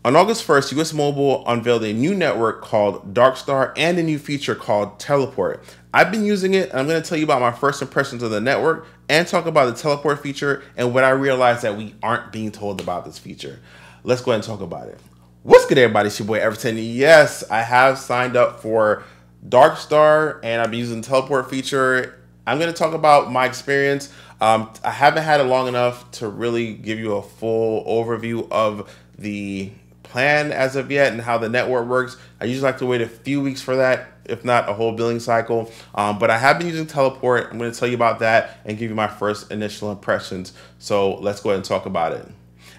On August 1st, US Mobile unveiled a new network called Dark Star and a new feature called Teleport. I've been using it, and I'm going to tell you about my first impressions of the network and talk about the Teleport feature and what I realized that we aren't being told about this feature. Let's go ahead and talk about it. What's good, everybody? It's your boy Everton. Yes, I have signed up for Dark Star and I've been using the Teleport feature. I'm going to talk about my experience. I haven't had it long enough to really give you a full overview of the plan as of yet and how the network works. I usually like to wait a few weeks for that, if not a whole billing cycle. But I have been using Teleport. I'm going to tell you about that and give you my first initial impressions. So let's go ahead and talk about it.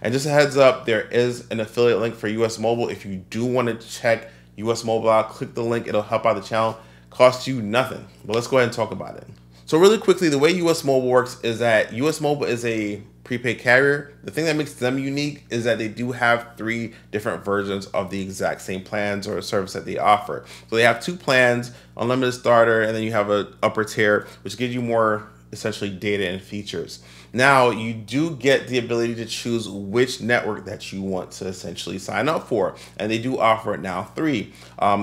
And just a heads up, there is an affiliate link for US Mobile. If you do want to check US Mobile out, click the link. It'll help out the channel. Costs you nothing. But let's go ahead and talk about it. So really quickly, the way US Mobile works is that US Mobile is a prepaid carrier. The thing that makes them unique is that they do have 3 different versions of the exact same plans or service that they offer. So they have 2 plans, unlimited starter, and then you have an upper tier, which gives you more essentially data and features. Now you do get the ability to choose which network that you want to essentially sign up for, and they do offer it now 3.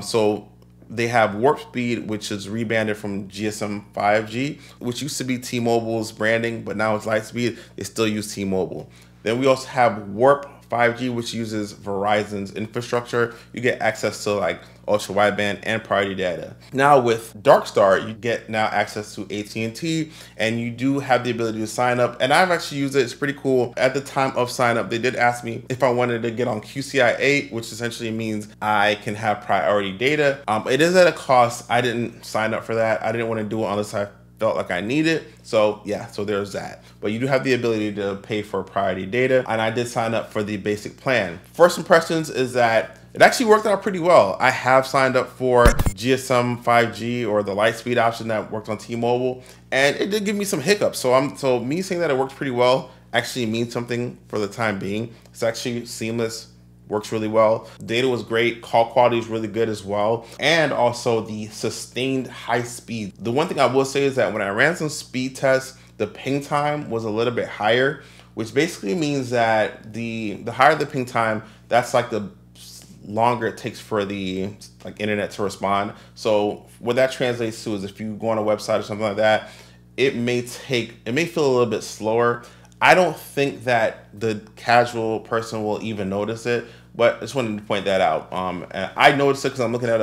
So they have Warp Speed, which is rebranded from GSM 5G, which used to be T-Mobile's branding, but now it's Lightspeed. They still use T-Mobile. Then we also have Warp 5G, which uses Verizon's infrastructure. You get access to like ultra wideband and priority data. Now with Dark Star, you get now access to AT&T, and you do have the ability to sign up. And I've actually used it. It's pretty cool. At the time of sign up, they did ask me if I wanted to get on QCI 8, which essentially means I can have priority data. It is at a cost. I didn't sign up for that. I didn't want to do it unless I felt like I need it. So yeah, so there's that. But you do have the ability to pay for priority data, and I did sign up for the basic plan. First impressions is that it actually worked out pretty well. I have signed up for GSM 5G or the Lightspeed option that worked on T-Mobile, and it did give me some hiccups. So me saying that it works pretty well actually means something for the time being. It's actually seamless. Works really well. Data was great. Call quality is really good as well. And also the sustained high speed. The one thing I will say is that when I ran some speed tests, the ping time was a little bit higher, which basically means that the higher the ping time, that's like the longer it takes for the internet to respond. So what that translates to is if you go on a website or something like that, it may feel a little bit slower. I don't think that the casual person will even notice it, but I just wanted to point that out. And I noticed it because I'm looking at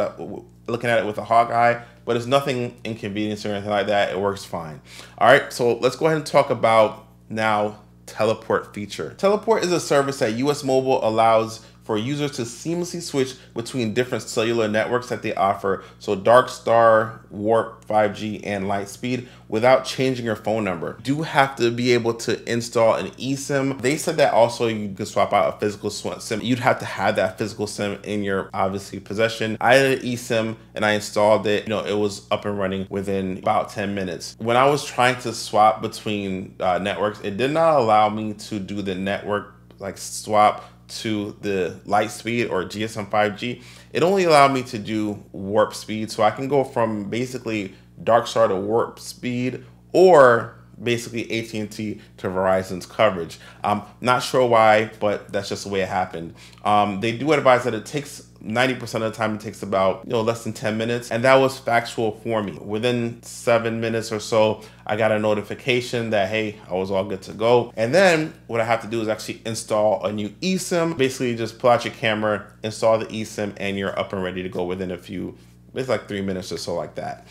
it with a hawk eye, but it's nothing inconvenience or anything like that. It works fine. All right, so let's go ahead and talk about now Teleport feature. Teleport is a service that US Mobile allows for users to seamlessly switch between different cellular networks that they offer, so Dark Star, Warp 5G, and Lightspeed, without changing your phone number. You do have to be able to install an eSIM. They said that also you can swap out a physical SIM. You'd have to have that physical SIM in your obviously possession. I had an eSIM and I installed it. It was up and running within about 10 minutes. When I was trying to swap between networks, it did not allow me to do the network swap to the Lightspeed or GSM 5G. It only allowed me to do Warp Speed, so I can go from basically Dark Star to Warp Speed or basically AT&T to Verizon's coverage. I'm not sure why, but that's just the way it happened. They do advise that it takes 90% of the time, it takes about less than 10 minutes, and that was factual for me. Within 7 minutes or so, I got a notification that hey, I was all good to go. And then what I have to do is actually install a new eSIM. Basically, just pull out your camera, install the eSIM, and you're up and ready to go within it's like 3 minutes or so, like that.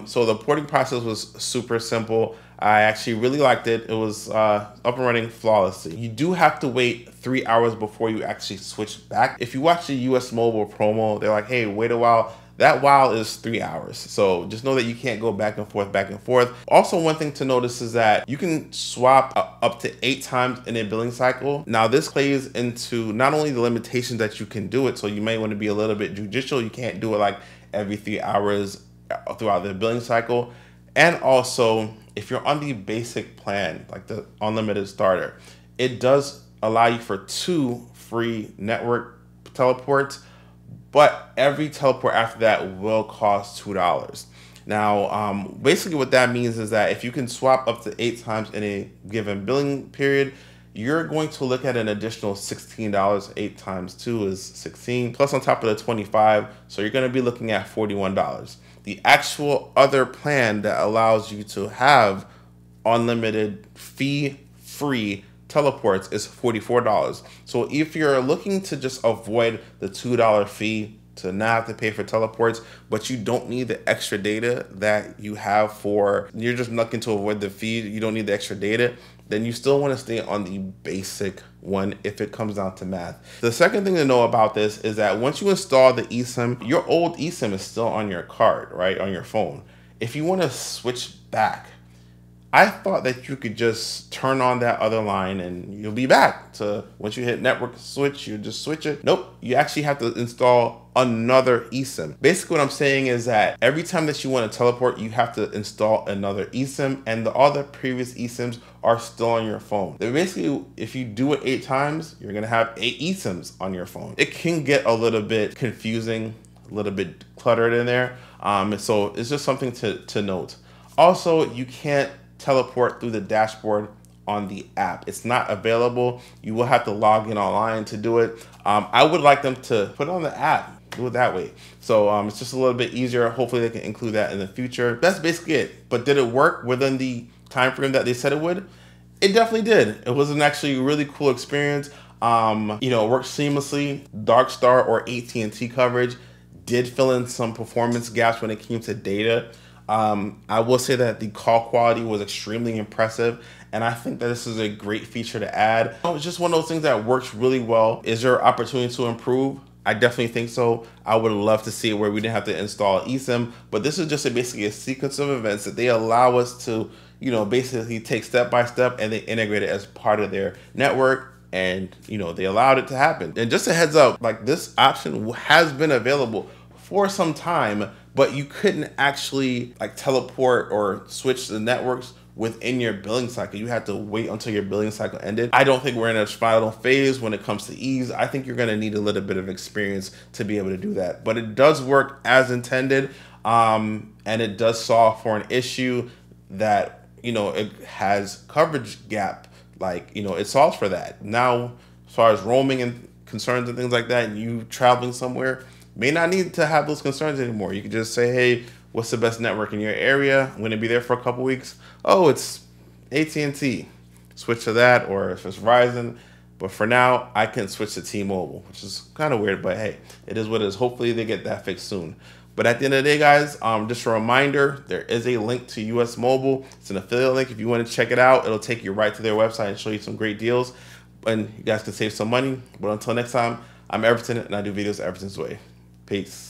So the porting process was super simple. I actually really liked it. It was up and running flawlessly. You do have to wait 3 hours before you actually switch back. If you watch the US Mobile promo, they're like, hey, wait a while. That while is 3 hours. So just know that you can't go back and forth, back and forth. Also, one thing to notice is that you can swap up to 8 times in a billing cycle. Now, this plays into not only the limitations that you can do it, so you may want to be a little bit judicial. You can't do it like every 3 hours throughout the billing cycle. And also, if you're on the basic plan, like the unlimited starter, it does allow you for 2 free network teleports, but every teleport after that will cost $2. Now, basically what that means is that if you can swap up to 8 times in a given billing period, you're going to look at an additional $16. 8 times 2 is 16, plus on top of the 25, so you're going to be looking at $41. The actual other plan that allows you to have unlimited fee-free teleports is $44. So if you're looking to just avoid the $2 fee to not have to pay for teleports, but you don't need the extra data that you have for, you're just looking to avoid the fee, you don't need the extra data, then you still want to stay on the basic one if it comes down to math. The second thing to know about this is that once you install the eSIM, your old eSIM is still on your card, right, on your phone. If you want to switch back, I thought that you could just turn on that other line and you'll be back to, once you hit network switch, you just switch it. Nope, you actually have to install another eSIM. Basically what I'm saying is that every time that you want to teleport, you have to install another eSIM, and all the previous eSIMs are still on your phone. So basically, if you do it 8 times, you're gonna have 8 eSIMs on your phone. It can get a little bit confusing, a little bit cluttered in there. So it's just something to note. Also, you can't teleport through the dashboard on the app. It's not available. You will have to log in online to do it. I would like them to put it on the app, do it that way. So it's just a little bit easier. Hopefully they can include that in the future. That's basically it. But did it work within the time frame that they said it would? It definitely did. It was an actually really cool experience. You know, it worked seamlessly. Dark Star or AT&T coverage did fill in some performance gaps when it came to data. I will say that the call quality was extremely impressive, and I think that this is a great feature to add. It's just one of those things that works really well. Is there opportunity to improve? I definitely think so. I would love to see it where we didn't have to install eSIM, but this is just basically a sequence of events that they allow us to, you know, basically take step by step, and they integrate it as part of their network. And, you know, they allowed it to happen. And just a heads up, like, this option has been available for some time, but you couldn't actually like teleport or switch the networks within your billing cycle. You had to wait until your billing cycle ended. I don't think we're in a final phase when it comes to ease. I think you're gonna need a little bit of experience to be able to do that, but it does work as intended. And it does solve for an issue that, you know, it has coverage gap. Like, you know, it solves for that. Now, as far as roaming and concerns and things like that, and you traveling somewhere, may not need to have those concerns anymore. You can just say, hey, what's the best network in your area? I'm gonna be there for a couple weeks. Oh, it's AT&T. Switch to that, or if it's Verizon. But for now, I can switch to T-Mobile, which is kind of weird, but hey, it is what it is. Hopefully they get that fixed soon. But at the end of the day, guys, just a reminder, there is a link to US Mobile. It's an affiliate link. If you want to check it out, it'll take you right to their website and show you some great deals. And you guys can save some money. But until next time, I'm Everton, and I do videos Everton's way. Peace.